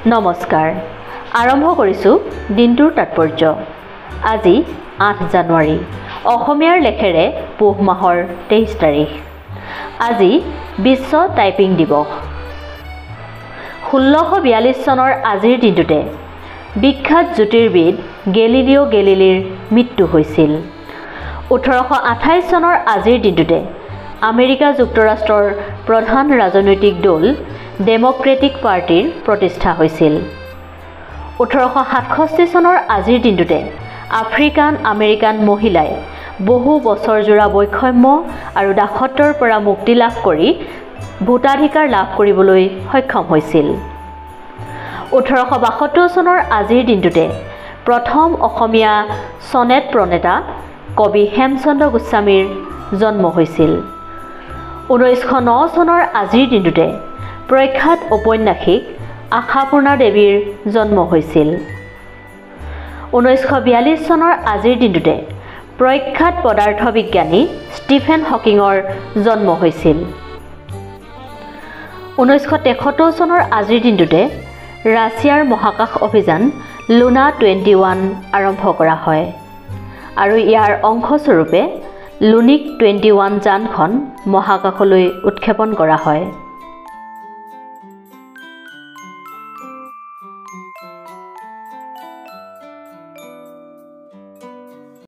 নমস্কাৰ আৰম্ভ কৰিছোঁ দিনটোৰ তাৎপৰ্য আজি 8 জানুৱাৰী অসমীয়াৰ লেখেৰে পুহ মাহৰ 23 তাৰিখ আজি বিশ্ব টাইপিং দিৱস 1642 চনৰ আজিৰ দিনটোতে বিখ্যাত জ্যোতিৰ্বিদ গেলিলিও গেলিলিৰ মৃত্যু হৈছিল 1828 চনৰ আজিৰ দিনটোতে আমেৰিকা যুক্তৰাষ্ট্ৰৰ প্ৰধান ৰাজনৈতিক দল ডেমক্ৰেটিক পাৰ্টিৰ প্ৰতিষ্ঠা হৈছিল 1867 চনৰ আজিৰ দিনটোতে আফ্ৰিকান আমেৰিকান মহিলাই বহু বছৰ জোৰা বৈষম্য আৰু দাসত্বৰ পৰা মুক্তি লাভ কৰি ভোটাধিকাৰ লাভ কৰিবলৈ সক্ষম হৈছিল 1872 চনৰ আজিৰ দিনটোতে প্ৰথম অসমীয়া সনেট প্ৰণেতা কবি হেমচন্দ্ৰ গোস্বামীৰ জন্ম হৈছিল 1909 চনৰ আজিৰ দিনটোতে প্ৰখ্যাত ঔপন্যাসিক আশাপূৰ্ণা দেৱীৰ জন্ম হৈছিল 1942 চনৰ আজিৰ দিনটোতে প্ৰখ্যাত পদাৰ্থ বিজ্ঞানী ষ্টিফেন হকিঙৰ জন্ম হৈছিল 1973 চনৰ আজিৰ দিনটোতে ৰাছিয়াৰ মহাকাশ অভিযান লুনা 21 আৰম্ভ কৰা হয় আৰু ইয়াৰ অংশস্বৰূপে লুনিক 21 যানখন মহাকাশলৈ উৎক্ষেপণ কৰা হয়